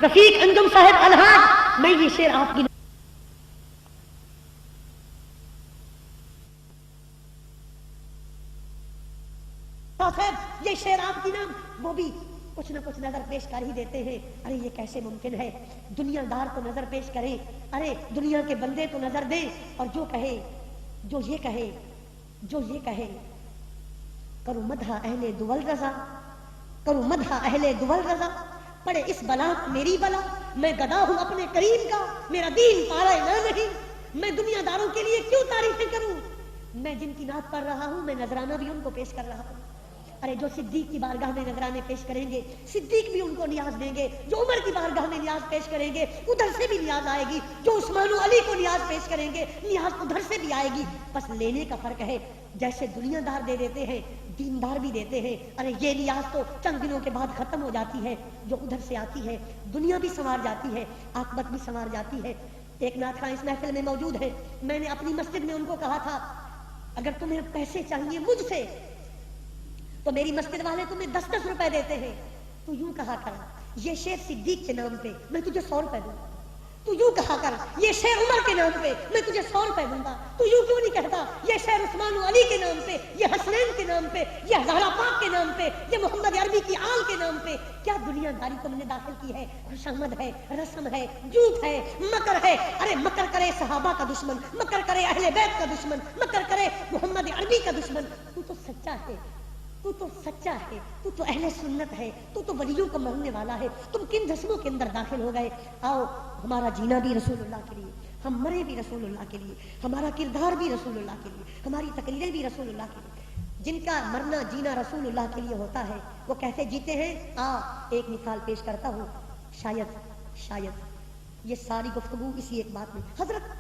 رفیق انجم صاحب الحاج، میں یہ شعر آپ کی صاحب یہ شعر آپ کی نام، وہ بھی کچھ نہ کچھ نظر پیش کر ہی دیتے ہیں. ارے یہ کیسے ممکن ہے؟ دنیا دار تو نظر پیش کریں، ارے دنیا کے بندے تو نظر دیں، اور جو کہے، جو یہ کہے کرو مدح اہل دول رضا، کرو مدح اہل دول رضا، پڑے اس بلا میری بلا، میں گدا ہوں اپنے کریم کا، میرا دین پارا نہ نہیں، میں دنیا داروں کے لیے کیوں تعریفیں کروں؟ میں جن کی نعت پڑھ رہا ہوں، میں نذرانہ بھی ان کو پیش کر رہا ہوں. ارے جو صدیق کی بارگاہ میں نذرانے پیش کریں گے، صدیق بھی ان کو نیاز دیں گے. جو عمر کی بارگاہ میں نیاز پیش کریں گے، ادھر سے بھی نیاز آئے گی. جو عثمان و علی کو نیاز پیش کریں گے، نیاز ادھر سے بھی آئے گی. بس لینے کا فرق ہے. جیسے دنیا دار دے دیتے ہیں، دیندار بھی دیتے ہیں. ارے یہ نیاز تو چند دنوں کے بعد ختم ہو جاتی ہے. جو ادھر سے آتی ہے، دنیا بھی سنوار جاتی ہے، عاقبت بھی سنوار جاتی ہے. ایک نعت خواں اس محفل میں موجود ہے. میں نے اپنی مسجد میں ان کو کہا تھا، اگر تمہیں پیسے چاہیے مجھ سے تو میری مسجد والے تمہیں 10-10 روپے دیتے ہیں. تو یوں کہا کر یہ شعر صدیق کے نام پہ میں تجھے 100 روپے دوں گا. تو یوں کہا کر یہ شعر عمر کے نام پہ میں تجھے 100 روپے دوں گا. تو یوں کیوں نہیں کہتا یہ شعر عثمان و علی کے نام پہ، یہ حسنین کے نام پہ، یہ زہرا پاک کے نام پہ، یہ محمد عربی کی آل کے نام پہ؟ کیا دنیا داری تم نے داخل کی ہے؟ خوشامد ہے، رسم ہے، جھوٹ ہے، مکر ہے. ارے مکر کرے صحابہ کا دشمن، مکر کرے اہل بیت کا دشمن، مکر کرے محمد عربی کا دشمن. تو سچا ہے، تو سچا ہے، تو اہل سنت ہے، تو ولیوں کو ماننے والا ہے. تم کن دسموں کے اندر داخل ہو گئے؟ آؤ، ہمارا جینا بھی رسول اللہ کے لیے، ہم مرے بھی رسول اللہ کے لیے، ہمارا کردار بھی رسول اللہ کے لیے، ہماری تقریریں بھی رسول اللہ کے لیے. جن کا مرنا جینا رسول اللہ کے لیے ہوتا ہے وہ کیسے جیتے ہیں؟ ایک مثال پیش کرتا ہوں. شاید یہ ساری گفتگو اسی ایک بات میں. حضرت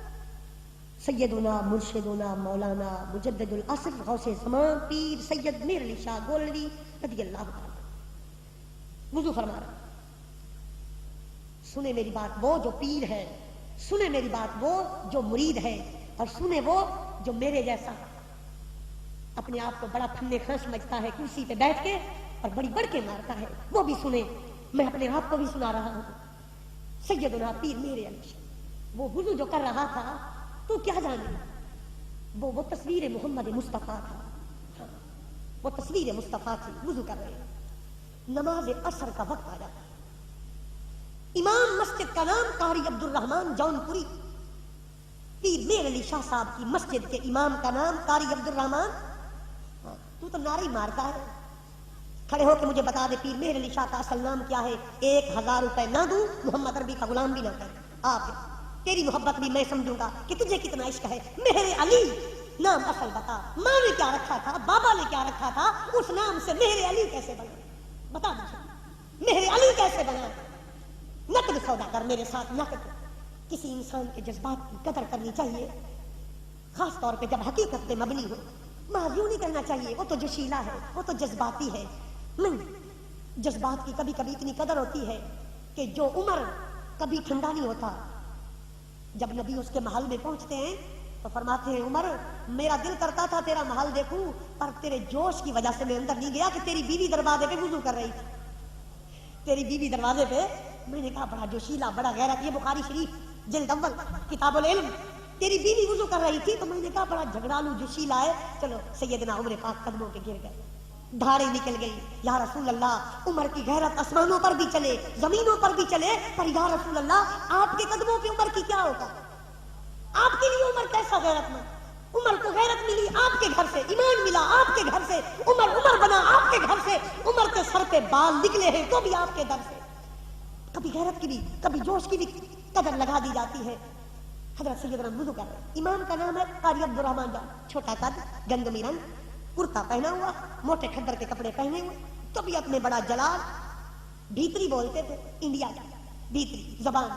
سیدنا مرشدنا مولانا مجدد العصر غوث زمان پیر سید میر علی شاہ گولوی رضی اللہ تعالی وضو فرما رہا. سنے میری بات وہ جو پیر ہے، سنے میری بات وہ جو مرید ہے، اور سنے وہ جو میرے جیسا اپنے آپ کو بڑا پھنے خاں سمجھتا ہے، کرسی پہ بیٹھ کے اور بڑی بڑھ کے مارتا ہے. وہ بھی سنے، میں اپنے آپ کو بھی سنا رہا ہوں. سیدنا پیر میرے علی شاہ وہ وضو جو کر رہا تھا، تو کیا جانے وہ تصویر محمد مصطفیٰ تھا. وہ تصویر مصطفیٰ تھی. وضو کر رہے ہیں، نماز عصر کا وقت آ جاتا ہے. امام مسجد کا نام قاری عبد الرحمن جون پوری، پیر میر علی شاہ صاحب کی مسجد کے امام کا نام قاری عبد الرحمن. تو نعرے مارتا ہے، کھڑے ہو کے مجھے بتا دے پیر میر علی شاہ کا اصل نام کیا ہے. 1000 روپے نہ دوں، محمد عربی کا غلام بھی نہ کر. آپ تیری محبت بھی میں سمجھوں گا کہ تجھے کتنا عشق ہے. مہر علی نام اصل بتا. ماں نے کیا رکھا تھا، بابا نے کیا رکھا تھا، اس نام سے مہر علی کیسے بنا؟ بتا مجھے مہر علی کیسے بنا؟ نقد سودا کر میرے ساتھ، نقد. کسی انسان کے جذبات کی قدر کرنی چاہیے، خاص طور پہ جب حقیقت پہ مبنی ہو. معذور نہیں کرنا چاہیے، وہ تو جوشیلا ہے، وہ تو جذباتی ہے. نہیں، جذبات کی کبھی کبھی اتنی قدر ہوتی ہے کہ جو عمر کبھی ٹھنڈا نہیں ہوتا، جب نبی اس کے محل میں پہنچتے ہیں تو فرماتے ہیں عمر میرا دل کرتا تھا تیرا محل دیکھوں، پر تیرے جوش کی وجہ سے میں اندر نہیں گیا کہ تیری بیوی دروازے پہ وضو کر رہی تھی. تیری بیوی دروازے پہ، میں نے کہا بڑا جوشیلا، بڑا غیرت. یہ بخاری شریف جلد اول کتاب العلم. تیری بیوی وضو کر رہی تھی تو میں نے کہا بڑا جھگڑالو جوشیلا ہے. چلو سیدنا عمر پاک قدموں کے گر گئے، دھاڑیں نکل گئی. یا رسول اللہ، عمر کی غیرت آسمانوں پر بھی چلے، زمینوں پر بھی چلے، پر یا رسول اللہ آپ کے قدموں پہ عمر کی کیا ہوگا؟ آپ کے لیے عمر کیسا غیرت مند؟ عمر کو غیرت ملی آپ کے گھر سے، ایمان ملا آپ کے گھر سے، عمر بنا آپ کے گھر سے، عمر کے سر پہ بال نکلے ہیں تو بھی آپ کے در سے. کبھی غیرت کی بھی، کبھی جوش کی بھی قدر لگا دی جاتی ہے. حضرت سیدنا وضو کر رہے ہیں. امام کا نام ہے قاری عبد الرحمن جان. چھوٹا قد، گندمی رنگ، کرتا پہنا ہوا، موٹے کھدر کے کپڑے پہنے ہوئے، طبیعت میں بڑا جلال. بھیتری بولتے تھے، انڈیا کا بھیتری زبان.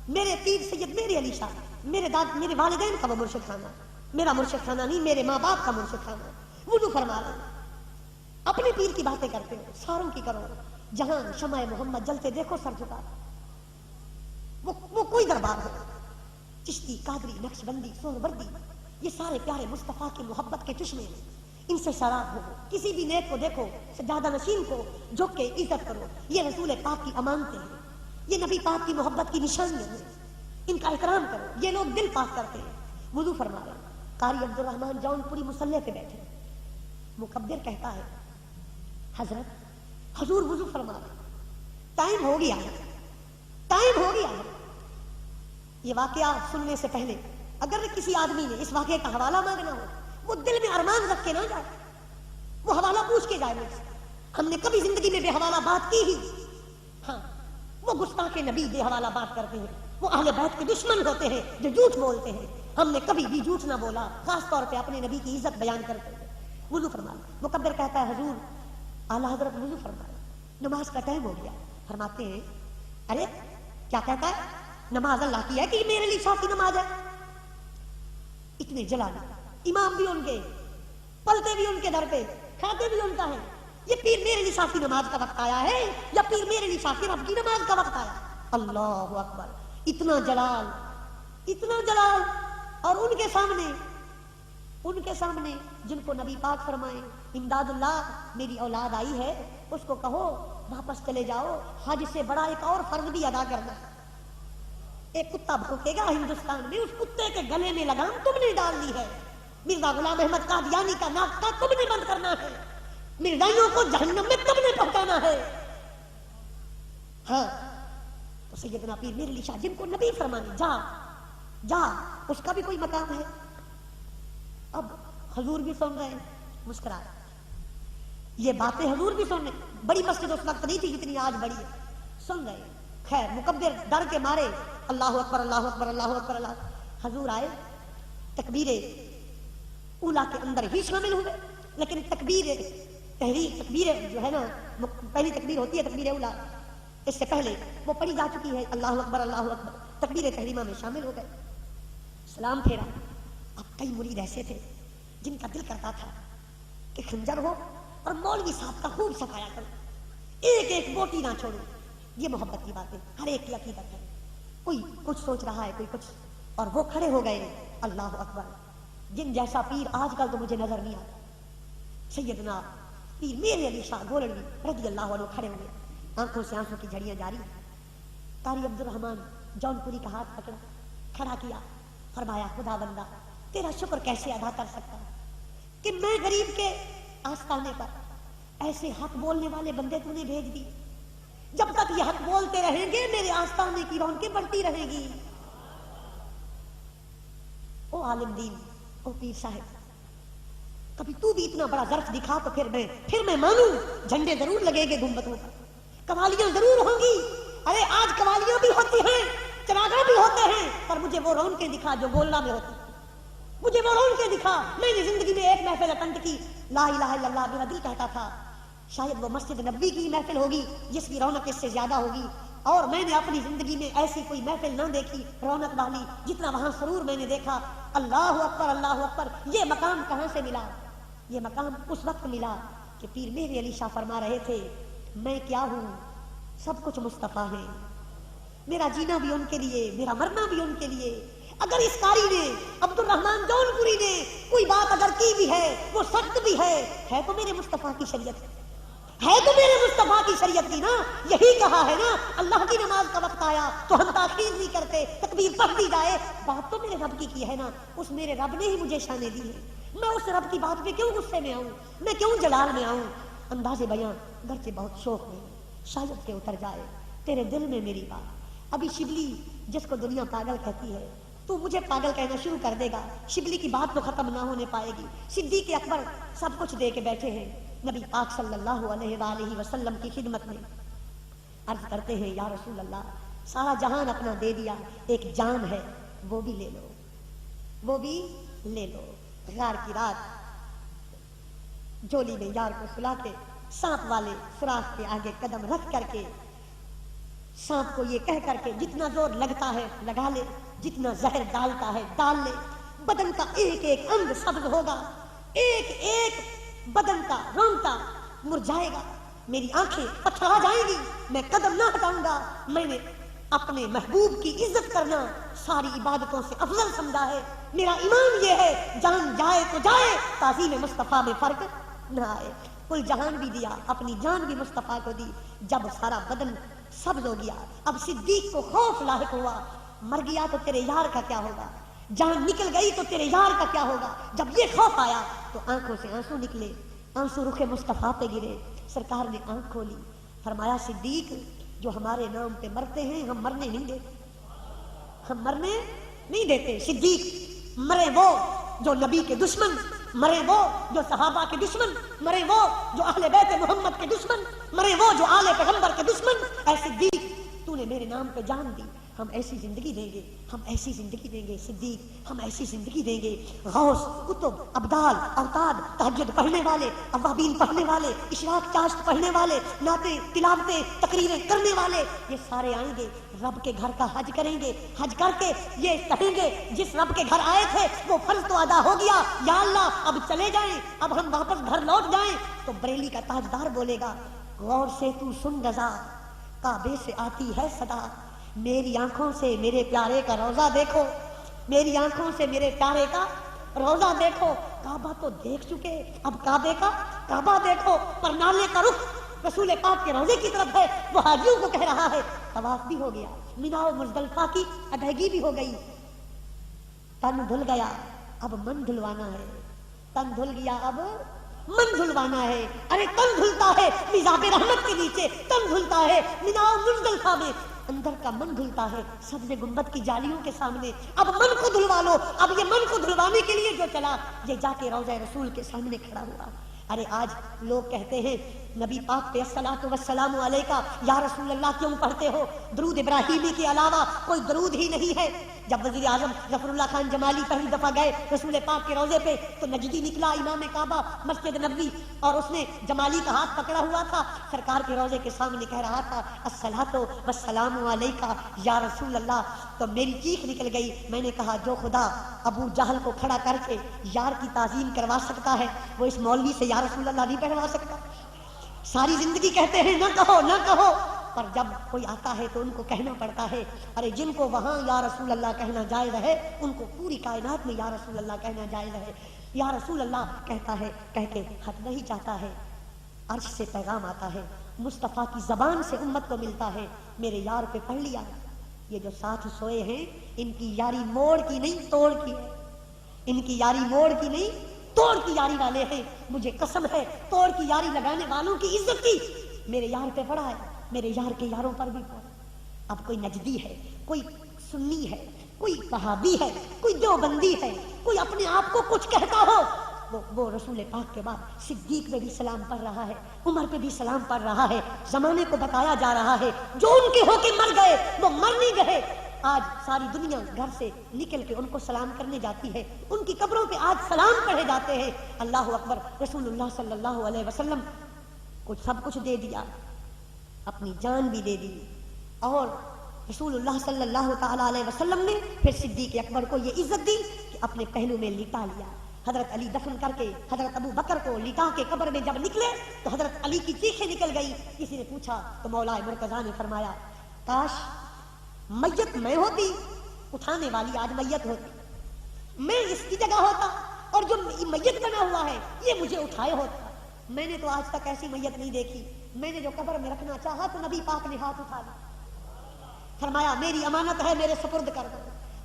میرے پیر سید میرے علی شاہ، میرے والدین کا وہ مرشد خانہ، میرا مرشد خانہ نہیں، میرے ماں باپ کا مرشد خانہ. وضو فرما رہے ہیں، اپنے پیر کی باتیں کرتے ہو، ساروں کی کرو. جہاں شمع محمد جلتے دیکھو سر جھکا. وہ کوئی دربار ہو، چشتی، قادری، نقشبندی، سہروردی، یہ سارے پیارے مصطفیٰ کی محبت کے چشمے ہیں. ان سے شراب ہو. کسی بھی نیک کو دیکھو، سجادہ نشین کو جھک کے عزت کرو. یہ رسول پاک کی امانتیں ہیں. یہ نبی پاک کی محبت کی نشانیاں ہیں، ان کا احترام کرو. یہ لوگ دل پاک کرتے ہیں. وضو فرما رہے ہیں. قاری عبد الرحمن جون پوری مصلی پہ بیٹھے. مکبر کہتا ہے حضرت حضور وضو فرما رہے ہیں، ٹائم ہو گیا ہے، ٹائم ہو گیا ہے. یہ واقعہ سننے سے پہلے اگر کسی آدمی نے اس واقعے کا حوالہ مانگنا ہو، وہ دل میں ارمان رکھ کے نہ جائے، وہ حوالہ پوچھ کے جائے مجھ سے. ہم نے کبھی زندگی میں بے حوالہ بات کی ہی؟ ہاں، وہ گستاخ نبی بے حوالہ بات کرتے ہیں، وہ اہل بیت کے دشمن ہوتے ہیں جو جھوٹ بولتے ہیں. ہم نے کبھی بھی جھوٹ نہ بولا، خاص طور پہ اپنے نبی کی عزت بیان کرتے ہیں. وضو فرما. مکبر کہتا ہے حضور اعلیٰ حضرت وضو فرمائے، نماز کا ٹائم ہو گیا. فرماتے ہیں ارے کیا کہتا ہے؟ نماز اللہ کی ہے کہ میرے لیے صافی نماز ہے؟ اتنے جلال. امام بھی ان کے، پلتے بھی ان کے در پہ، کھاتے بھی ان کا ہے. یہ پیر میرے لیے صافی نماز کا وقت آیا ہے یا پیر میرے لیے صافی رب کی نماز کا وقت آیا؟ اللہ اکبر. اتنا جلال، اتنا جلال. اور ان کے سامنے جن کو نبی پاک فرمائے امداد اللہ میری اولاد آئی ہے، اس کو کہو واپس چلے جاؤ، حج سے بڑا ایک اور فرض بھی ادا کرنا. ایک کتا بھوکے گا ہندوستان میں، اس کتے کے گلے میں لگام تم نے ڈال دی ہے. مرزا غلام احمد قادیانی کا ناطقہ تم نے بند کرنا ہے. مرزائیوں کو جہنم میں تم نے پہنچانا ہے. ہاں تو سیدنا پیر میرے لیے شاہ جن کو نبی فرمانے جا جا، اس کا بھی کوئی مقام ہے. اب حضور بھی سن رہے ہیں، مسکرا رہے. یہ باتیں حضور بھی سن رہے. بڑی مسجد اس وقت نہیں تھی جتنی آج بڑی ہے، سن رہے. خیر مکبر ڈر کے مارے اللہ اکبر اللہ اکبر اللہ اکبر اللہ. حضور آئے، تکبیر اولا کے اندر ہی شامل ہوئے. لیکن تکبیر جو ہے نا، پہلی تکبیر ہوتی ہے تکبیر اولا، اس سے پہلے وہ پڑھی جا چکی ہے اللہ اکبر اللہ اکبر. تکبیر تحریمہ میں شامل ہو گئے، سلام پھیرا. اب کئی مرید ایسے تھے جن کا دل کرتا تھا کہ خنجر ہو اور مولوی صاحب کا خوب صفایا کرو، ایک ایک بوٹی نہ چھوڑو. یہ محبت کی باتیں ہر ایک کی عقیدت ہے. کوئی کچھ سوچ رہا ہے، کوئی کچھ، اور وہ کھڑے ہو گئے. اللہ اکبر. جن جیسا پیر آج کل تو مجھے نظر نہیں آتا. سیدنا پیر میرے علی شاہ گولڑوی رضی اللہ عنہ کھڑے ہوئے، آنکھوں سے آنسوں کی جھڑیاں جاری. قاری عبد الرحمن جون پوری کا ہاتھ پکڑا، کھڑا کیا، فرمایا خدا بندہ تیرا شکر کیسے ادا کر سکتا کہ میں غریب کے آستانے پر ایسے حق بولنے والے بندے تو نے بھیج دی. جب تک یہ حق بولتے رہیں گے میرے آستانے کی رونقیں بڑھتی رہیں گی. او عالم دین، او پیر صاحب، کبھی تو بھی اتنا بڑا ظرف دکھا تو پھر میں مانوں. جھنڈے ضرور لگیں گے گنبدوں پر، قوالیاں ضرور ہوں گی. ارے آج قوالیاں بھی ہوتی ہیں، چراغاں بھی ہوتے ہیں، پر مجھے وہ رونقیں دکھا جو گولڑا میں ہوتی. مجھے وہ رونقیں دکھا. میں نے زندگی میں ایک محفل اٹینڈ کی، لا الہ الا اللہ. میرا دل کہتا تھا شاید وہ مسجد نبوی کی محفل ہوگی جس کی رونق اس سے زیادہ ہوگی. اور میں نے اپنی زندگی میں ایسی کوئی محفل نہ دیکھی رونق والی جتنا وہاں سرور میں نے دیکھا. اللہ اکبر اللہ اکبر. یہ مقام کہاں سے ملا؟ یہ مقام اس وقت ملا کہ پیر میرے علی شاہ فرما رہے تھے میں کیا ہوں، سب کچھ مصطفیٰ ہے. میرا جینا بھی ان کے لیے، میرا مرنا بھی ان کے لیے. اگر اس قاری نے عبد الرحمن جون پوری نے کوئی بات اگر کی بھی ہے وہ سخت بھی ہے تو میرے مصطفیٰ کی شریعت ہے، تو میرے مصطفیٰ کی شریعت کی نا. یہی کہا ہے نا اللہ کی نماز کا وقت آیا تو ہم تاخیر نہیں کرتے، تکبیر پڑھ دی جائے. بات تو میرے رب کی ہے نا، اس میرے رب نے ہی مجھے شانے دی ہے. میں اس رب کی بات پہ کیوں غصے میں آؤں، میں کیوں جلال میں آؤں. انداز بیان گرچہ بہت شوق میں شاید کہ اتر جائے تیرے دل میں میری بات. ابھی شبلی جس کو دنیا پاگل کہتی ہے تو مجھے پاگل کہنا شروع کر دے گا. شبلی کی بات تو ختم نہ ہونے پائے گی. صدیق اکبر سب کچھ دے کے بیٹھے ہیں نبی پاک صلی اللہ علیہ وآلہ وسلم کی خدمت میں. عرض کرتے ہیں یا رسول اللہ سارا جہان اپنا دے دیا، ایک جان ہے وہ بھی لے لو، وہ بھی لے لو. غار کی رات جولی میں یار کو سلا کے سانپ والے سوراخ کے آگے قدم رکھ کر کے سانپ کو یہ کہہ کر کے جتنا زور لگتا ہے لگا لے، جتنا زہر ڈالتا ہے ڈال لے. بدن کا ایک ایک انگ سبز ہوگا، ایک ایک بدن کا رونگٹا مرجھائے گا، میری آنکھیں پتھرا جائیں گی، میں قدم نہ ہٹاؤں گا. میں نے اپنے محبوب کی عزت کرنا ساری عبادتوں سے افضل سمجھا ہے. میرا ایمان یہ ہے جان جائے تو جائے، تعظیم مصطفیٰ میں فرق نہ آئے. کل جہان بھی دیا، اپنی جان بھی مصطفیٰ کو دی. جب سارا بدن سبز ہو گیا. اب صدیق کو خوف لاحق ہوا, مر گیا تو تیرے یار کا کیا ہوگا, جان نکل گئی تو تیرے یار کا کیا ہوگا. جب یہ خوف آیا تو آنکھوں سے آنسو نکلے, آنسو رخ مصطفیٰ پہ گرے. سرکار نے آنکھ کھولی, فرمایا صدیق جو ہمارے نام پہ مرتے ہیں ہم مرنے نہیں دیتے, ہم مرنے نہیں دیتے. صدیق مرے وہ جو نبی کے دشمن, مرے وہ جو صحابہ کے دشمن, مرے وہ جو اہل بیت محمد کے دشمن, مرے وہ جو آل پیغمبر کے دشمن. اے صدیق تو نے میرے نام پہ جان دی, ہم ایسی زندگی دیں گے, ہم ایسی زندگی دیں گے. صدیق ہم ایسی زندگی دیں گے. غوث, قطب, ابدال, اوتاد, تہجد پڑھنے والے, اوابین پڑھنے والے, اشراق چاشت پڑھنے والے, نعتیں, تلاوتیں, تقریریں کرنے والے, یہ سارے آئیں گے, رب کے گھر کا حج کریں گے. حج کر کے یہ کہیں گے جس رب کے گھر آئے تھے وہ فرض تو ادا ہو گیا, یا اللہ اب چلے جائیں, اب ہم واپس گھر لوٹ جائیں. تو بریلی کا تاجدار بولے گا, غور سے تو سن رضا, کعبے سے آتی ہے صدا, میری آنکھوں سے میرے پیارے کا روزہ دیکھو, میری آنکھوں سے میرے پیارے کا روزہ دیکھو. کعبہ تو دیکھ چکے, اب کعبے کا کعبہ دیکھو. پر نالے کا رخ رسول پاک کے روزے کی طرف ہے, وہ حاجیوں کو کہہ رہا ہے. طواف بھی ہو گیا, مینا و مزدلفہ کی ادائیگی بھی ہو گئی. تن دھل گیا, اب من دھلوانا ہے, تن دھل گیا, اب من دھلوانا ہے. ارے تن دھلتا ہے میزاب رحمت کے نیچے, تن دھلتا ہے مینا و مزدلفہ میں, اندر کا من دھلتا ہے سبز گنبد کی جالیوں کے سامنے. اب من کو دھلوا لو. اب یہ من کو دھلوانے کے لیے جو چلا, یہ جا کے روضہ رسول کے سامنے کھڑا ہوا. ارے آج لوگ کہتے ہیں نبی پاک پہ الصلاۃ والسلام علیکہ یا رسول اللہ کیوں پڑھتے ہو, درود ابراہیمی کے علاوہ کوئی درود ہی نہیں ہے. جب وزیر اعظم ظفر اللہ خان جمالی پہلی دفعہ گئے رسول پاک کے روضے پہ تو نجدی نکلا امام کعبہ مسجد نبوی, اور اس نے جمالی کا ہاتھ پکڑا ہوا تھا, سرکار کے روضے کے سامنے کہہ رہا تھا الصلاۃ والسلام علیکہ یا رسول اللہ. تو میری چیخ نکل گئی. میں نے کہا جو خدا ابو جہل کو کھڑا کر کے یار کی تعظیم کروا سکتا ہے وہ اس مولوی سے یا رسول اللہ نہیں پڑھوا سکتا. ساری زندگی کہتے ہیں نہ کہو نہ کہو, پر جب کوئی آتا ہے تو ان کو کہنا پڑتا ہے. ارے جن کو وہاں یا رسول اللہ کہنا جائز ہے ان کو پوری کائنات میں یا رسول اللہ کہنا جائز ہے. یا رسول اللہ کہتا ہے, کہہ کے حق نہیں چاہتا ہے, عرش سے پیغام آتا ہے, مصطفیٰ کی زبان سے امت کو ملتا ہے, میرے یار پہ پڑھ لیا. یہ جو ساتھ سوئے ہیں ان کی یاری موڑ کی نہیں توڑ کی ہے, ان کی یاری موڑ کی نہیں توڑ کی یاری والے ہیں. مجھے قسم ہے توڑ کی یاری لگانے والوں کی عزت کی میرے یار پہ پڑا ہے, میرے یار کے یاروں پر بھی پڑا. اب کوئی نجدی ہے, کوئی سنی ہے, کوئی وہابی ہے, کوئی دیوبندی ہے, کوئی اپنے آپ کو کچھ کہتا ہو, وہ رسول پاک کے بعد صدیق پہ بھی سلام پڑھ رہا ہے, عمر پہ بھی سلام پڑھ رہا ہے. زمانے کو بتایا جا رہا ہے جو ان کے ہو کے مر گئے وہ مر نہیں گئے. آج ساری دنیا گھر سے نکل کے ان کو سلام کرنے جاتی ہے, ان کی قبروں پہ آج سلام پڑھے جاتے ہیں. اللہ اکبر. رسول اللہ صلی اللہ علیہ وسلم کو سب کچھ دے دیا, اپنی جان بھی دے دی, اور رسول اللہ صلی اللہ تعالی علیہ وسلم نے پھر صدیق اکبر کو یہ عزت دی کہ اپنے پہلو میں لٹا لیا. حضرت علی دفن کر کے حضرت ابو بکر کو لٹا کے قبر میں جب نکلے تو حضرت علی کی چیخیں نکل گئی. کسی نے پوچھا تو مولا مرتضیٰ نے فرمایا کاش میت میں ہوتی, اٹھانے والی آج میت ہوتی, میں اس کی جگہ ہوتا, اور جو میت بنا ہوا ہے یہ مجھے اٹھائے ہوتا. میں نے تو آج تک ایسی میت نہیں دیکھی. میں نے جو قبر میں رکھنا چاہا تو نبی پاک نے ہاتھ اٹھا لیا, فرمایا میری امانت ہے میرے سپرد کر دو.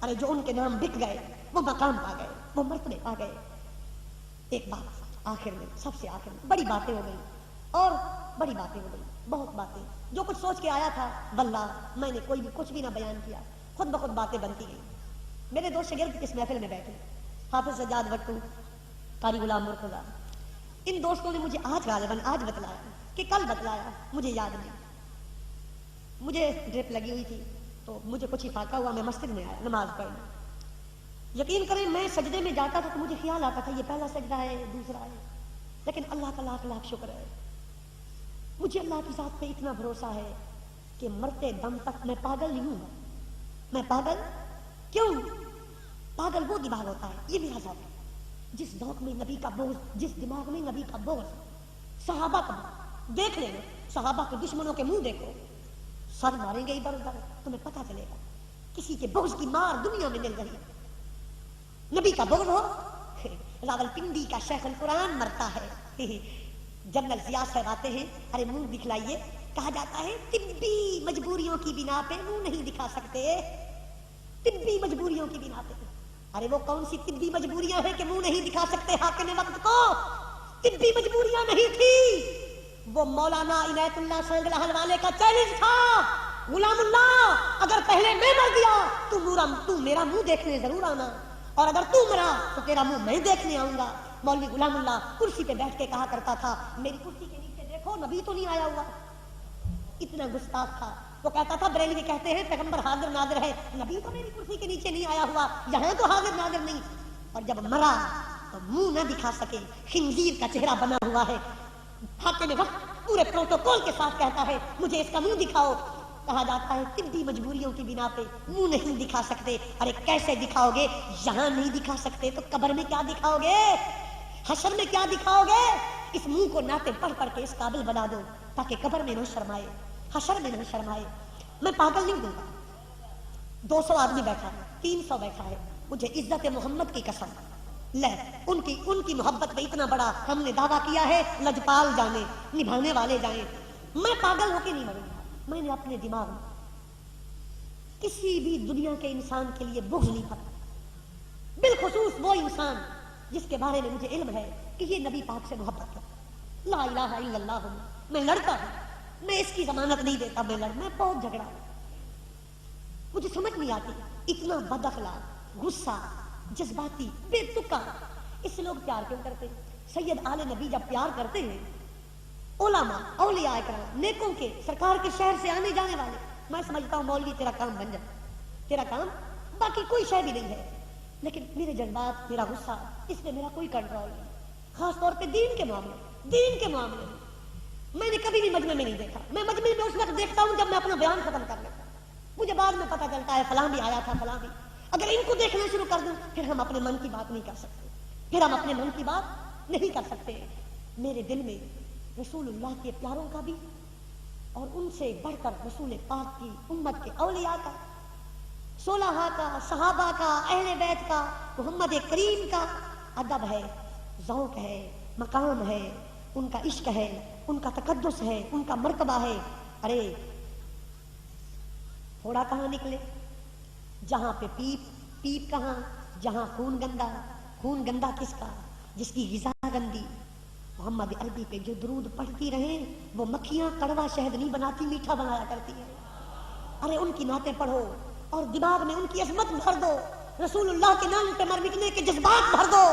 ارے جو ان کے نام بک گئے وہ مقام پا گئے, وہ مرتبے پا گئے. ایک بات آخر میں, سب سے آخر میں, بڑی باتیں ہو گئی اور بڑی باتیں ہو گئی, بہت باتیں. جو کچھ سوچ کے آیا تھا واللہ میں نے کوئی بھی کچھ بھی نہ بیان کیا, خود بخود باتیں بنتی گئی. میرے دو شاگرد اس محفل میں بیٹھے, حافظ سجاد وٹو, قاری غلام مرتضیٰ. ان دوستوں نے مجھے آج غالباً آج بتلایا کہ کل بتلایا, مجھے یاد نہیں. مجھے ڈرپ لگی ہوئی تھی تو مجھے کچھ افاقہ ہوا, میں مسجد میں آیا نماز پڑھنے. یقین کریں میں سجدے میں جاتا تھا تو مجھے خیال آتا تھا یہ پہلا سجدہ ہے دوسرا ہے, لیکن اللہ کا لاکھ لاکھ شکر ہے, مجھے اللہ کی ذات پہ اتنا بھروسہ ہے کہ مرتے دم تک میں پاگل نہیں ہوں. میں پاگل کیوں؟ پاگل وہ دماغ ہوتا ہے, یہ میرا ذوق ہے, جس ذوق میں نبی کا بغض, جس دماغ میں نبی کا بغض, صحابہ کا دیکھ لینا, صحابہ کے دشمنوں کے منہ دیکھو, سر ماریں گے ادھر ادھر, تمہیں پتہ چلے گا کسی کے بغض کی مار دنیا میں مل رہی ہے. نبی کا بغض ہو, راولپنڈی کا شیخ القرآن مرتا ہے, جنرل ضیاء صاحب آتے ہیں, ارے منہ دکھلائیے, کہا جاتا ہے طبی مجبوریوں کی بنا پہ منہ نہیں دکھا سکتے، طبی مجبوریوں کی بنا پہ۔ ارے وہ کون سی طبی مجبوریاں ہیں کہ منہ نہیں دکھا سکتے حاکم وقت کو؟ طبی مجبوریاں نہیں تھی، وہ مولانا عنایت اللہ سنگ لاہل والے کا چیلنج تھا، غلام اللہ اگر پہلے میں مر گیا تو میرا منہ دیکھنے ضرور آنا، اور اگر تو مرا تو تیرا منہ میں دیکھنے آؤں گا۔ مولوی غلام اللہ کرسی پہ بیٹھ کے کہا کرتا تھا میری کرسی کے نیچے دیکھو نبی تو نہیں آیا ہوا، اتنا گستاخ تھا۔ وہ کہتا تھا بریلوی کہتے ہیں پیغمبر حاضر ناظر ہے، نبی تو میری کرسی کے نیچے نہیں آیا ہوا، یہاں تو حاضر ناظر نہیں، اور جب مرا تو منہ نہ دکھا سکے، خنزیر کا چہرہ بنا ہوا ہے، حاکم وقت پورے پروٹوکول کے ساتھ کہتا ہے مجھے اس کا منہ دکھاؤ۔ کہا جاتا ہے طبی مجبوریوں کی بنا پہ منہ نہیں دکھا سکتے۔ ارے کیسے دکھاؤ گے؟ یہاں نہیں دکھا سکتے تو قبر میں کیا دکھاؤ گے؟ حشر میں کیا دکھاؤ گے؟ اس منہ کو نعتیں پڑھ پڑھ کے اس قابل بنا دو تاکہ قبر میں نہ شرمائے، حشر میں نہ شرمائے۔ میں پاگل نہیں دوں گا، 200 آدمی بیٹھا ہے، 300 بیٹھا ہے، مجھے عزت محمد کی قسم، لے ان کی محبت میں اتنا بڑا ہم نے دعویٰ کیا ہے، لجپال جانے نبھانے والے جائیں، میں پاگل ہو کے نہیں مروں گا۔ میں نے اپنے دماغ میں کسی بھی دنیا کے انسان کے لیے بغض نہیں کرتا، بالخصوص وہ انسان جس کے بارے میں مجھے علم ہے کہ یہ نبی پاک سے محبت کرتا، لا الہ الا اللہ، میں لڑتا ہوں، میں اس کی ضمانت نہیں دیتا، میں بہت جھگڑا، مجھے سمجھ نہیں آتی اتنا بد اخلاق، غصہ، جذباتی، بے تکا، اس سے لوگ پیار کیوں کرتے؟ سید آل نبی جب پیار کرتے ہیں، علماء اولیاء اکرام نیکوں کے سرکار کے شہر سے آنے جانے والے، میں سمجھتا ہوں مولوی تیرا کام بن جائے، تیرا کام، باقی کوئی شے بھی نہیں ہے، لیکن میرے جذبات، میرا غصہ، اس میں میرا کوئی کنٹرول نہیں، خاص طور پہ دین کے معاملے میں نے کبھی بھی مجمع میں نہیں دیکھا، میں مجمع میں اس وقت دیکھتا ہوں جب میں اپنا بیان ختم کر لیتا ہوں، مجھے بعد میں پتہ چلتا ہے فلاں بھی آیا تھا، فلاں بھی، اگر ان کو دیکھنا شروع کر دوں پھر ہم اپنے من کی بات نہیں کر سکتے، پھر ہم اپنے من کی بات نہیں کر سکتے۔ میرے دل میں رسول اللہ کے پیاروں کا بھی، اور ان سے بڑھ کر رسول پاک کی امت کے اولیاء کا، صلحاء کا، صحابہ کا، اہل بیت کا، محمد کریم کا ادب ہے، ذوق ہے، مقام ہے، ان کا عشق ہے، ان کا تقدس ہے، ان کا مرتبہ ہے۔ ارے تھوڑا کہاں نکلے، جہاں پہ پیپ کہاں، جہاں خون گندا کس کا؟ جس کی غذا گندی۔ محمد عربی پہ جو درود پڑھتی رہیں وہ مکھیاں کڑوا شہد نہیں بناتی، میٹھا بنایا کرتی ہیں۔ ارے ان کی نعتیں پڑھو اور دماغ میں ان کی عظمت بھر دو، رسول اللہ کے نام پہ مر مٹنے کے جذبات بھر دو،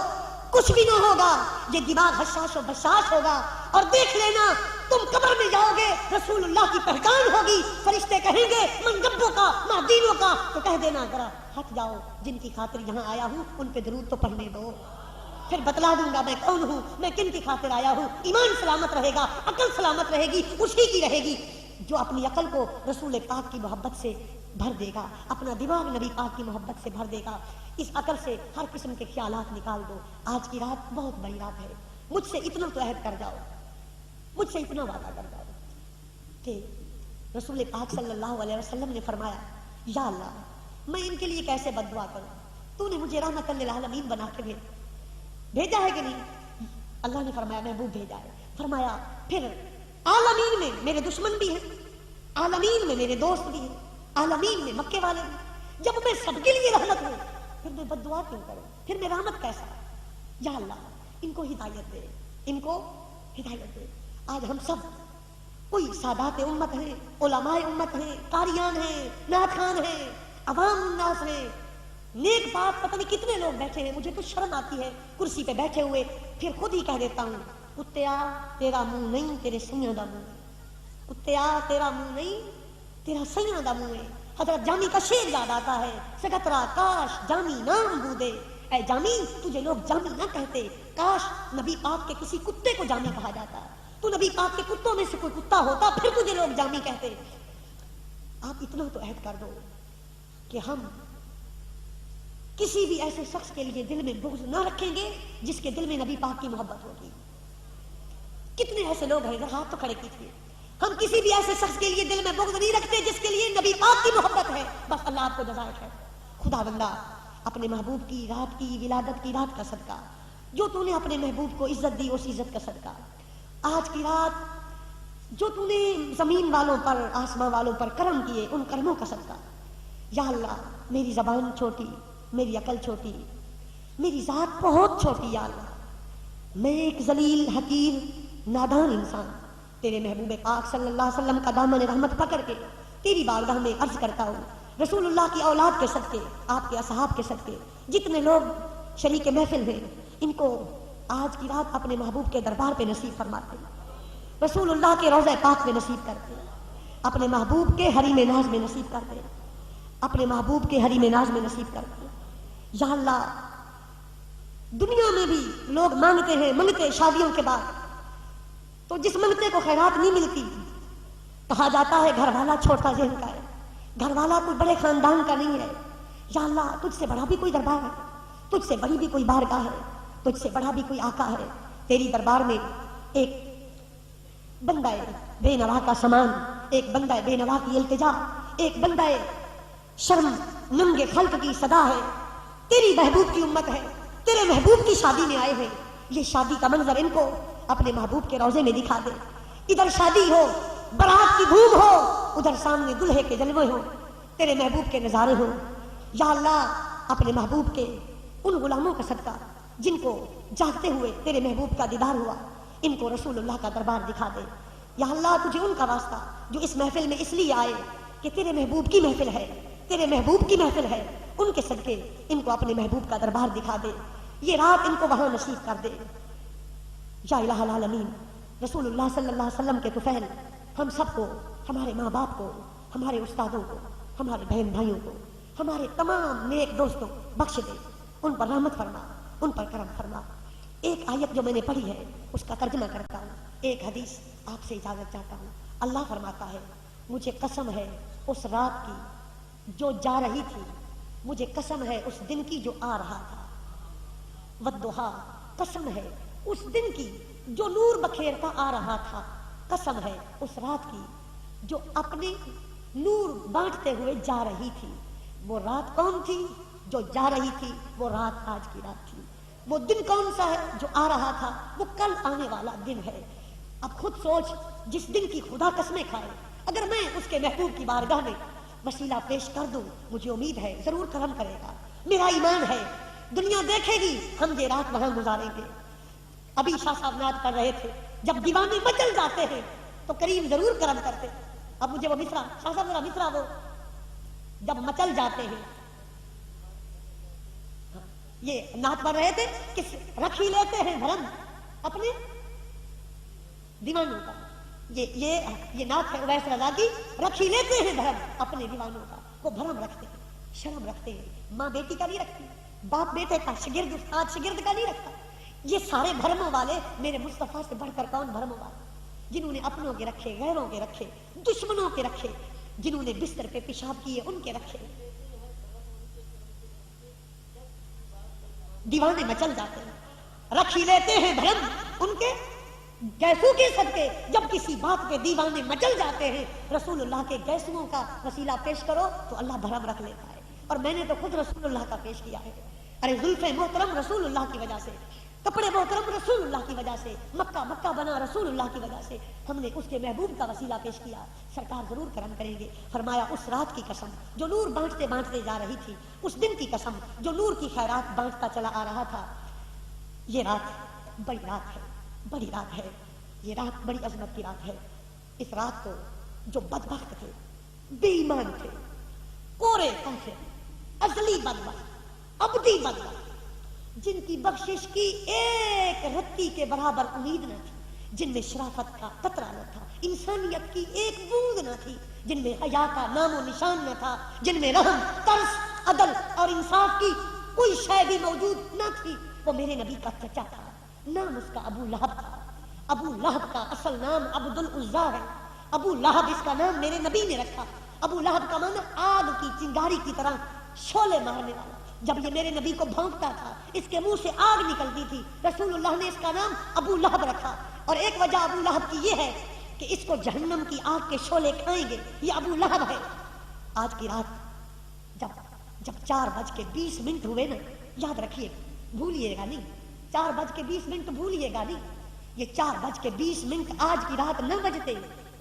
کچھ بھی نہ ہوگا، یہ دماغ حساس و بشاش ہوگا، اور دیکھ لینا تم قبر میں جاؤ گے رسول اللہ کی پہچان ہوگی، فرشتے کہیں گے من ربوں کا ما دینوں کا، تو کہہ دینا ذرا ہٹ جاؤ، جن کی خاطر یہاں آیا ہوں ان پہ درود تو پڑھنے دو، پھر بتلا دوں گا میں کون ہوں، میں کن کی خاطر آیا ہوں۔ ایمان سلامت رہے گا، عقل سلامت رہے گی، اسی کی رہے گی جو اپنی عقل کو رسول پاک کی محبت سے بھر دے گا، اپنا دماغ نبی پاک کی محبت سے بھر دے گا، اس عقل سے ہر قسم کے خیالات نکال دو۔ آج کی رات بہت بڑی رات ہے، مجھ سے اتنا تو عہد کر جاؤ، مجھ سے اتنا وعدہ کر جاؤ کہ رسول پاک صلی اللہ علیہ وسلم نے فرمایا یا اللہ میں ان کے لیے کیسے بد دعا کروں، تو نے مجھے رحمت للعالمین بنا کے بھیجا ہے کہ نہیں؟ اللہ نے فرمایا محبوب بھیجا ہے۔ فرمایا پھر عالمین میں میرے دشمن بھی ہیں، عالمین میں میرے دوست بھی ہیں، عالمین میں مکے والے بھی، جب میں سب کے لیے رحمت ہوں پھر میں بد دعا کیوں کروں، پھر میں رحمت کیسا؟ یا اللہ ان کو ہدایت دے، ان کو ہدایت دے۔ آج ہم سب کوئی سادات امت ہیں، علماء امت ہیں، قاریان ہیں، نعت خوان ہیں، عوام الناس ہیں، نیک بات پتہ نہیں کتنے لوگ بیٹھے ہیں، مجھے تو شرم آتی ہے کرسی پہ بیٹھے ہوئے، پھر خود ہی کہہ دیتا ہوں کتیا تیرا منہ نہیں تیرے سیاں دا منہ ہے، کتیا تیرا منہ نہیں تیرا سیاں دا منہ ہے۔ حضرت جامی کا شعر یاد آتا ہے، سکترا کاش جامی نام بودے، اے جامی تجھے لوگ جامی نہ کہتے، کاش نبی پاک کے کسی کتے کو جامی کہا جاتا، تو نبی پاک کے کتوں میں سے کوئی کتا ہوتا پھر تجھے لوگ جامی کہتے۔ آپ اتنا تو عہد کر دو کہ ہم کسی بھی ایسے شخص کے لیے دل میں بغض نہ رکھیں گے جس کے دل میں نبی پاک کی محبت ہوگی۔ کتنے ایسے لوگ ہیں، ہاتھ تو کھڑے کیجیے، ہم کسی بھی ایسے شخص کے لیے دل میں بغض نہیں رکھتے جس کے لیے نبی پاک کی محبت ہے۔ بس اللہ آپ کو جزائے خیر۔ خدا بندہ اپنے محبوب کی رات کی ولادت کی رات کا صدقہ، جو تو نے اپنے محبوب کو عزت دی اس عزت کا صدقہ، آج کی رات جو تو نے زمین والوں پر آسمان والوں پر کرم کیے ان کرموں کا صدقہ. یا اللہ میری زبان چھوٹی، میری عقل چھوٹی، میری ذات بہت چھوٹی. یا اللہ میں ایک ذلیل حقیر نادان انسان تیرے محبوب پاک صلی اللہ علیہ وسلم کا دامن رحمت پکڑ کے تیری بارگاہ میں عرض کرتا ہوں، رسول اللہ کی اولاد کے صدقے، آپ کے اصحاب کے صدقے، جتنے لوگ شریک محفل ہیں ان کو آج کی رات اپنے محبوب کے دربار پہ نصیب فرماتے، رسول اللہ کے روضہ پاک میں نصیب کرتے، اپنے محبوب کے حریم ناز میں نصیب کرتے، اپنے محبوب کے حریم ناز میں نصیب کرتے. یا اللہ دنیا میں بھی لوگ مانگتے ہیں، منگتے شادیوں کے بعد تو جس منگتے کو خیرات نہیں ملتی، کہا جاتا ہے گھر والا چھوٹا ذہن کا ہے، گھر والا کوئی بڑے خاندان کا نہیں ہے. یا اللہ تجھ سے بڑا بھی کوئی دربار ہے، تجھ سے بڑی بھی کوئی بارگاہ ہے، تجھ سے بڑا بھی کوئی آقا ہے. تیری دربار میں ایک بندہ بے نوا کا سامان، ایک بندہ بے نوا کی التجا، ایک بندہ شرم ننگے خلق کی صدا ہے. تیری محبوب کی امت ہے، تیرے محبوب کی شادی میں آئے ہیں. یہ شادی کا منظر ان کو اپنے محبوب کے روضے میں دکھا دے. ادھر شادی ہو، برات کی دھوم ہو، ادھر سامنے دلہے کے جلوے ہو، تیرے محبوب کے نظارے ہو. یا اللہ اپنے محبوب کے ان غلاموں کا صدقہ جن کو جاگتے ہوئے تیرے محبوب کا دیدار ہوا، ان کو رسول اللہ کا دربار دکھا دے. یا اللہ تجھے ان کا واسطہ جو اس محفل میں اس لیے آئے کہ تیرے محبوب کی محفل ہے، تیرے محبوب کی محفل ہے، ان کے صدقے ان کو اپنے محبوب کا دربار دکھا دے. یہ رات ان کو وہاں نصیب کر دے. یا الہ العالمین رسول اللہ صلی اللہ علیہ وسلم کے طفیل ہم سب کو، ہمارے ماں باپ کو، ہمارے استادوں کو، ہمارے بہن بھائیوں کو، ہمارے تمام نیک دوستوں بخش دے. ان پر رحمت فرما، ان پر کرم فرما. ایک آیت جو میں نے پڑھی ہے اس کا ترجمہ کرتا ہوں، ایک حدیث آپ سے اجازت چاہتا ہوں. اللہ فرماتا ہے مجھے قسم ہے اس رات کی جو جا رہی تھی، مجھے قسم ہے اس دن کی جو آ رہا تھا. والضحیٰ قسم ہے اس دن کی جو نور بکھیرتا آ رہا تھا، قسم ہے اس رات کی جو اپنے نور بانٹتے ہوئے جا رہی تھی. وہ رات کون تھی جو جا رہی تھی؟ وہ رات آج کی رات تھی. وہ دن کون سا ہے جو آ رہا تھا؟ وہ کل آنے والا دن ہے. اب خود سوچ، جس دن کی خدا قسمیں کھائے اگر میں اس کے محبوب کی بارگاہ میں وسیلہ پیش کر دوں، مجھے امید ہے ضرور کرم کرے گا. میرا ایمان ہے دنیا دیکھے گی ہم یہ رات وہاں گزاریں گے. ابھی شاہ صاحب نعت کر رہے تھے، جب دیوانے مچل جاتے ہیں تو کریم ضرور کرم کرتے. اب مجھے وہ مصرع، شاہ صاحب میرا مصرع، وہ جب مچل جاتے ہیں، یہ نعت پڑھ رہے تھے، کس رکھ ہی لیتے ہیں بھرم اپنے دیوانوں کا. یہ نعت ہے اویس رضا کی، رکھ ہی لیتے ہیں بھرم اپنے دیوانوں کا. کو بھرم رکھتے ہیں، شرم رکھتے ہیں. ماں بیٹی کا نہیں رکھتی، باپ بیٹے کا، شاگرد استاد شاگرد کا نہیں رکھتا. یہ سارے بھرموں والے میرے مصطفیٰ سے بڑھ کر کون بھرموں والے؟ جنہوں نے اپنوں کے رکھے، غیروں کے رکھے، دشمنوں کے رکھے، جنہوں نے بستر پہ پیشاب کیے ان کے رکھے. دیوانے مچل جاتے ہیں، رکھ ہی لیتے ہیں بھرم ان کے گیسوں کے صدقے. جب کسی بات پہ دیوانے مچل جاتے ہیں، رسول اللہ کے گیسوں کا وسیلہ پیش کرو تو اللہ بھرم رکھ لیتا ہے. اور میں نے تو خود رسول اللہ کا پیش کیا ہے. ارے زلف محترم رسول اللہ کی وجہ سے، کپڑے محترم رسول اللہ کی وجہ سے، مکہ بنا رسول اللہ کی وجہ سے ہم نے اس کے محبوب کا وسیلہ پیش کیا. سرکار ضرور کرم کریں گے. فرمایا اس رات کی قسم جو نور بانٹتے بانٹتے جا رہی تھی، اس دن کی قسم جو نور کی خیرات بانٹتا چلا آ رہا تھا. یہ رات بڑی رات ہے، بڑی رات ہے. یہ رات بڑی عظمت کی رات ہے. اس رات کو جو بدبخت تھے، بے ایمان تھے، کورے کافر، ازلی بدبخت، ابدی بدبخت، جن کی بخشش کی ایک رتی کے برابر امید نہ تھی، جن میں شرافت کا قطرہ نہ تھا، انسانیت کی ایک بوند نہ تھی، جن میں حیا کا نام و نشان نہ تھا، جن میں رحم، ترس، عدل اور انصاف کی کوئی شے بھی موجود نہ تھی، وہ میرے نبی کا چچا تھا. نام اس کا ابو لہب تھا. ابو لہب کا اصل نام عبد العزیٰ ہے. ابو لہب اس کا نام میرے نبی نے رکھا. ابو لہب کا معنی آگ کی چنگاری کی طرح شعلے مارنے والا. جب یہ میرے نبی کو بھونکتا تھا، اس کے منہ سے آگ نکلتی تھی. رسول اللہ نے اس کا نام ابو لہب رکھا. اور ایک وجہ ابو لہب کی یہ ہے کہ اس کو جہنم کی آگ کے شعلے کھائیں گے. یہ ابو لہب ہے. آج کی رات جب 4:20 ہوئے نا، یاد رکھیے، بھولیے گا نہیں. 4:20 بھولیے گا نہیں. یہ 4:20 آج کی رات نہ بجتے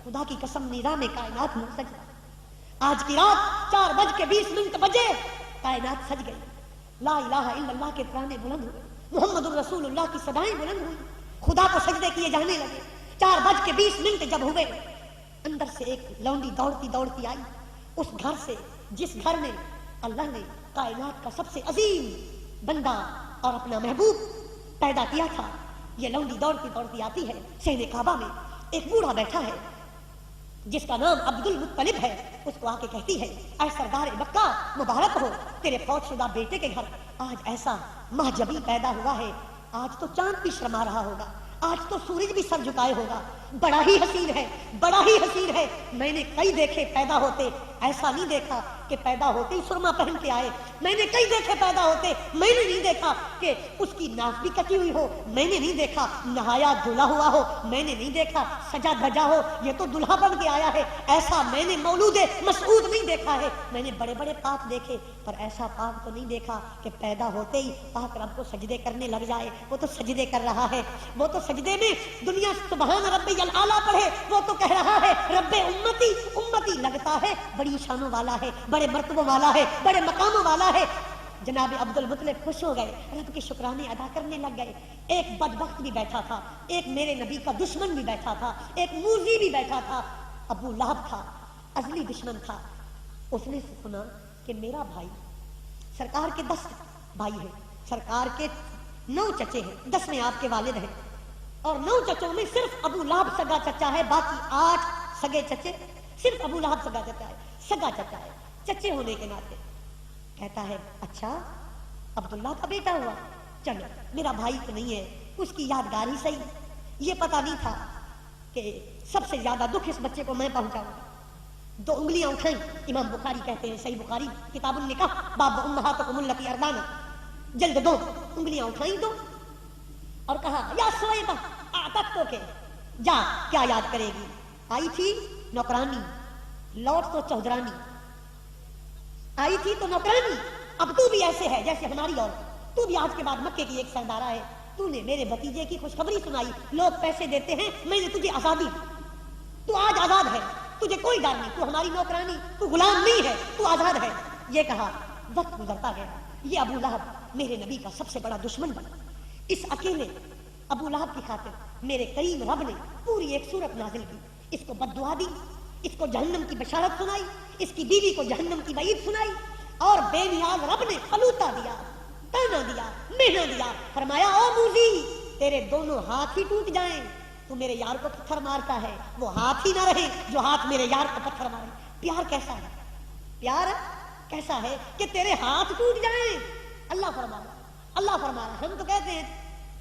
خدا کی قسم نظام کائنات نہ سجتا. آج کی رات 4:20 بجے کائنات سج گئی. لا الہ الا اللہ کے ترانے بلند ہوئے, محمد الرسول اللہ کی صدائیں بلند ہوئی, خدا کو سجدے کیے جانے لگے. 4:20 جب ہوئے, اندر سے ایک لونڈی دوڑتی دوڑتی آئی. اس گھر سے جس گھر میں اللہ نے کائنات کا سب سے عظیم بندہ اور اپنا محبوب پیدا کیا تھا, یہ لونڈی دوڑتی دوڑتی آتی ہے. صحن کعبہ میں ایک بوڑھا بیٹھا ہے جس کا نام عبد المطلب ہے. اس کو آ کے کہتی ہے, اے سردار مکہ مبارک ہو, تیرے فوت شدہ بیٹے کے گھر آج ایسا مہجبی پیدا ہوا ہے, آج تو چاند بھی شرما رہا ہوگا, آج تو سورج بھی سر جھکائے ہوگا, بڑا ہی حسین ہے, بڑا ہی حسین ہے. میں نے کئی دیکھے پیدا ہوتے, ایسا نہیں دیکھا کہ پیدا ہوتے ہی سرما پہن کے آئے. میں نے کئی دیکھے پیدا ہوتے, میں نے نہیں دیکھا کہ اس کی ناک بھی کٹی ہوئی ہو, میں نے نہیں دیکھا نہایا دھلا ہوا ہو, میں نے نہیں دیکھا سجا دھجا ہو, یہ تو دلہا بن کے آیا ہے. ایسا میں نے مولود مسعود نہیں دیکھا ہے. میں نے بڑے بڑے پاک دیکھے, پر ایسا پاک تو نہیں دیکھا کہ پیدا ہوتے ہی پاک رب کو سجدے کرنے لگ جائے. وہ تو سجدے کر رہا ہے, وہ تو سجدے میں دنیا سبحان ربی الاعلیٰ پڑھے, وہ تو کہہ رہا ہے رب امتی امتی. لگتا ہے بڑی شانوں والا ہے, بڑے مرتبوں والا ہے, بڑے مقاموں والا ہے. جناب عبد المطلب خوش ہو گئے, رب کے شکرانے ادا کرنے لگ گئے. ایک بدبخت بھی بیٹھا تھا, ایک میرے نبی کا دشمن بھی بیٹھا تھا, ایک موذی بھی بیٹھا تھا. ابو لہب تھا, ازلی دشمن تھا. اس نے سنا کہ میرا بھائی, سرکار کے 10 بھائی ہیں, سرکار کے 9 چچے ہیں, 10 آپ کے والد ہیں, اور 9 چچوں میں صرف ابو لہب سگا چچا ہے, باقی 8 سگے چچے, صرف ابو لہب سگا چچا ہے, سگا چچا ہے. چچے ہونے کے ناطے کہتا ہے اچھا عبداللہ کا بیٹا ہوا, چلو میرا بھائی تو نہیں ہے, اس کی یادگار ہی صحیح. یہ پتا نہیں تھا کہ سب سے زیادہ دکھ اس بچے کو میں پہنچاؤں گا. 2 انگلیاں اٹھائیں, امام بخاری کہتے ہیں, صحیح بخاری کتاب النکاح باب امہاتکم اللتی ارضعن, جلد 2 انگلیاں اٹھائیں 2, اور کہا یا سویبہ اعتقتو کے, جا کیا یاد کرے گی, آئی تھی نوکرانی, لوٹ تو چودرانی, آئی تھی تو نوکرانی, اب تو بھی ایسے ہے جیسے ہماری عورت, تو بھی آج کے بعد مکے کی ایک سردارہ ہے. تو نے میرے بھتیجے کی خوشخبری سنائی, لوگ پیسے دیتے ہیں, میں نے تجھے آزادی دی, تو آج آزاد ہے, تجھے کوئی ڈر نہیں, تو ہماری نوکرانی, تو غلام نہیں ہے, تو آزاد ہے. یہ کہا, وقت گزرتا گیا, یہ ابو لہب میرے نبی کا سب سے بڑا دشمن بنا. اس اکیلے ابو لہب کی خاطر میرے کریم رب نے پوری ایک سورت نازل کی, اس کو بد دعا دی, اس کو جہنم کی بشارت سنائی, اس کی بیوی کو جہنم کی وعید سنائی, اور بے نیاز رب نے فلوتا دیا, تانا دیا, مہنہ دیا. فرمایا او موذی, تیرے دونوں ہاتھ ہی ٹوٹ جائیں, تو میرے یار کو پتھر مارتا ہے, وہ ہاتھ ہی نہ رہے جو ہاتھ میرے یار کو پتھر مارے. پیار کیسا ہے, پیار کیسا ہے کہ تیرے ہاتھ ٹوٹ جائیں. اللہ فرمایا, ہم تو کہتے ہیں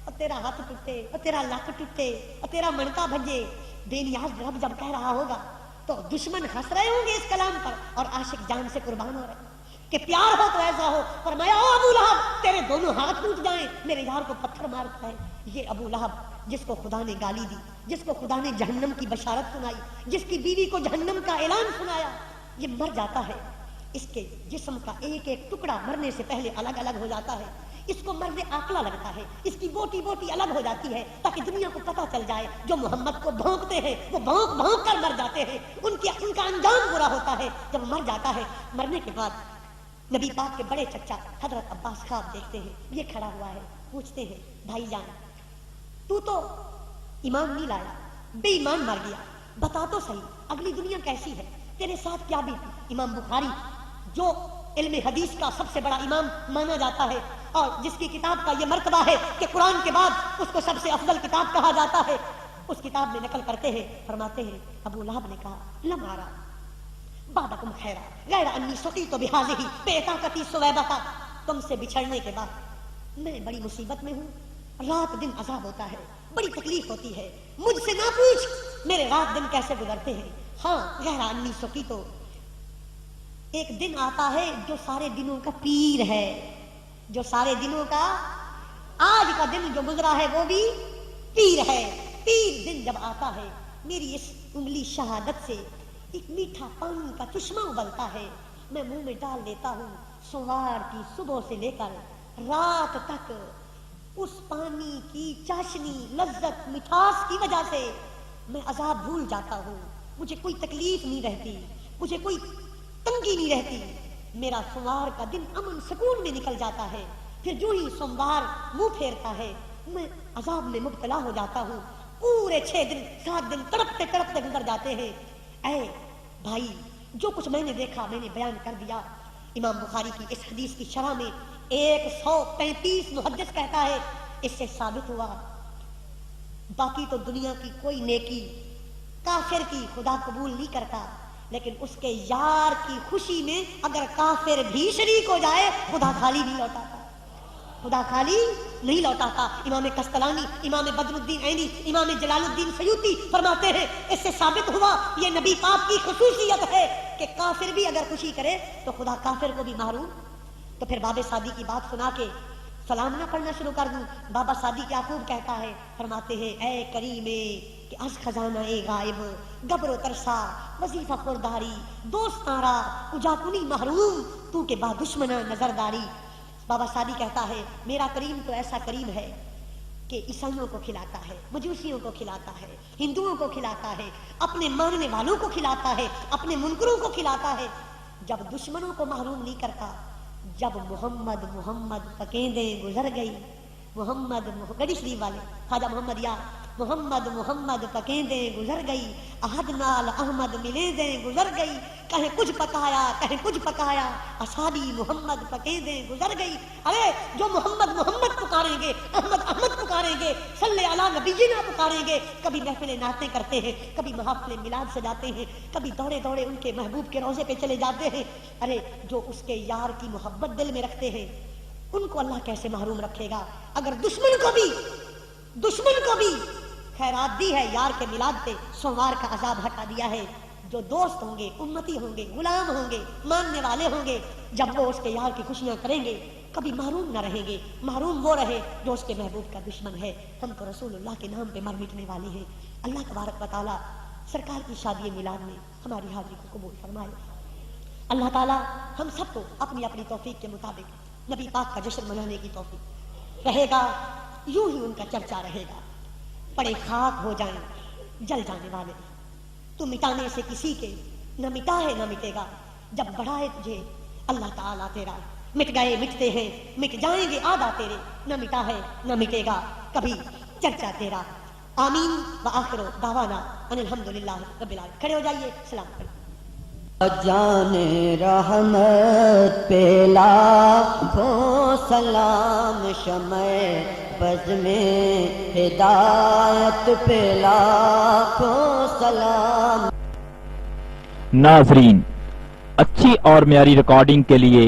اور تیرا ہاتھ ٹوٹے, اور تیرا لک ٹوٹے, اور تیرا منکا بھجے. بے نیاز رب جب کہہ رہا ہوگا تو دشمن ہنس رہے ہوں گے اس کلام پر, اور عاشق جان سے قربان ہو رہے ہیں کہ پیار ہو تو ایسا ہو. فرمایا او ابو لہب, تیرے دونوں ہاتھ ٹوٹ جائیں, میرے یار کو پتھر مارتا ہے. یہ ابو لہب جس کو خدا نے گالی دی, جس کو خدا نے جہنم کی بشارت سنائی, جس کی بیوی کو جہنم کا اعلان سنایا, یہ مر جاتا ہے. اس کے جسم کا ایک ایک ٹکڑا مرنے سے پہلے الگ الگ ہو جاتا ہے. اس کو مرنے آکلا لگتا ہے, اس کی بوٹی بوٹی الگ ہو جاتی ہے, تاکہ دنیا کو پتہ چل جائے جو محمد کو بھونکتے ہیں وہ بھونک بھونک کر مر جاتے ہیں. ان کا انجام برا ہوتا ہے جب مر جاتا ہے. مرنے کے بعد نبی پاک کے بڑے چچا حضرت عباس خواب دیکھتے ہیں, یہ کھڑا ہوا ہے, پوچھتے ہیں بھائی جان تو ایمان نہیں لایا, بے ایمان مر گیا, بتا تو صحیح اگلی دنیا کیسی ہے, تیرے ساتھ کیا بھی. امام بخاری جو علم حدیث کا سب سے بڑا امام مانا جاتا ہے, اور جس کی کتاب کا یہ مرتبہ ہے کہ قرآن کے بعد اس کو سب سے افضل کتاب کہا جاتا ہے, اس کتاب میں نقل کرتے ہیں, فرماتے ہیں ابو لہب نے کہا لم ارا بعدکم خیرا غیر انی سقیت بہذہ بطاقتی سویبہ, تم سے بچھڑنے کے بعد میں بڑی مصیبت میں ہوں, رات دن عذاب ہوتا ہے, بڑی تکلیف ہوتی ہے, مجھ سے نہ پوچھ میرے رات دن کیسے گزرتے ہیں. ہاں غیر انی سقیت, ایک دن آتا ہے جو سارے دنوں کا پیر ہے, جو سارے دنوں کا, آج کا دن جو گزرا ہے وہ بھی پیر ہے. پیر دن جب آتا ہے میری اس انگلی شہادت سے ایک میٹھا پانی کا چشمہ ابلتا ہے, میں منہ میں ڈال لیتا ہوں. سوار کی صبح سے لے کر رات تک اس پانی کی چاشنی لذت مٹھاس کی وجہ سے میں عذاب بھول جاتا ہوں، مجھے کوئی تکلیف نہیں رہتی، مجھے کوئی تنگی نہیں رہتی، میرا سوموار کا دن امن سکون میں نکل جاتا ہے، پھر جو ہی سوموار منہ پھیرتا ہے میں عذاب میں مبتلا ہو جاتا ہوں، پورے 6 دن 7 دن تڑپتے تڑپتے گزر جاتے ہیں۔ اے بھائی، جو کچھ میں نے دیکھا میں نے بیان کر دیا۔ امام بخاری کی اس حدیث کی شرح میں 135 محدث کہتا ہے اس سے ثابت ہوا باقی تو دنیا کی کوئی نیکی کافر کی خدا قبول نہیں کرتا، لیکن اس کے یار کی خوشی میں اگر کافر بھی شریک ہو جائے خدا خالی نہیں لوٹاتا، خدا خالی نہیں لوٹاتا۔ امام قسطلانی، امام بدر الدین عینی، امام جلال الدین سیوطی فرماتے ہیں اس سے ثابت ہوا یہ نبی پاک کی خصوصیت ہے کہ کافر بھی اگر خوشی کرے تو خدا کافر کو بھی محروم۔ تو پھر باب سعدی کی بات سنا کے سلام نہ پڑھنا شروع کر دوں۔ بابا سعدی کیا خوب کہتا ہے، فرماتے ہیں اے کریمے کہ از خزانہ اے غائب گبر و ترسا وظیفہ خورداری دوستارا کجا کنی محروم تو کے با دشمنہ نظرداری۔ بابا سعدی کہتا ہے میرا کریم تو ایسا کریم ہے کہ عیسائیوں کو کھلاتا ہے، مجوسیوں کو کھلاتا ہے، ہندوؤں کو کھلاتا ہے، اپنے ماننے والوں کو کھلاتا ہے، اپنے منکروں کو کھلاتا ہے، جب دشمنوں کو محروم نہیں کرتا۔ جب محمد محمد پکیندیں گزر گئی، محمد گڑی شریف والے خواجہ محمد یار، محمد محمد پکیندیں گزر گئی، احد نال احمد ملیندیں گزر گئی، کہیں کچھ پکایا کہیں کچھ پکایا، اصحابی محمد پکیندیں گزر گئی۔ ارے جو محمد محمد پکاریں گے، احمد احمد پکاریں گے، صلی علی نبینا پکاریں گے، کبھی محفل نعتیں کرتے ہیں، کبھی محافل میلاد سجاتے ہیں، کبھی دوڑے دوڑے ان کے محبوب کے روضے پہ چلے جاتے ہیں۔ ارے جو اس کے یار کی محبت دل میں رکھتے ہیں ان کو اللہ کیسے محروم رکھے گا؟ اگر دشمن کو بھی خیرات دی ہے یار کے میلاد پہ، سوموار کا عذاب ہٹا دیا ہے، جو دوست ہوں گے، امتی ہوں گے، غلام ہوں گے، ماننے والے ہوں گے، جب وہ اس کے یار کی خوشیاں کریں گے کبھی محروم نہ رہیں گے۔ محروم وہ رہے جو اس کے محبوب کا دشمن ہے۔ ہم تو رسول اللہ کے نام پہ مر مٹنے والے ہیں۔ اللہ تبارک و تعالیٰ سرکار کی شادی میلاد میں ہماری حاضری کو قبول فرمائے۔ اللہ تعالیٰ ہم سب کو اپنی اپنی توفیق کے مطابق نبی پاک کا جشن منانے کی توفیق رہے گا، یوں ہی ان کا چرچا رہے گا۔ پڑے خاک ہو جائیں جل جانے والے، تو مٹانے سے کسی کے نہ مٹا ہے نہ مٹے گا۔ جب بڑھائے تجھے اللہ تعالیٰ تیرا، مٹ گئے مٹتے ہیں مٹ جائیں گے آدھا تیرے، نہ مٹا ہے نہ مٹے گا کبھی چرچا تیرا۔ آمین وآخر دعوانا ان الحمدللہ رب العالمین۔ کھڑے ہو جائیے، سلام علیکم۔ جان رحمت پہ لاکھوں سلام، شمع بز میں ہدایت پہ لاکھوں سلام۔ ناظرین، اچھی اور معیاری ریکارڈنگ کے لیے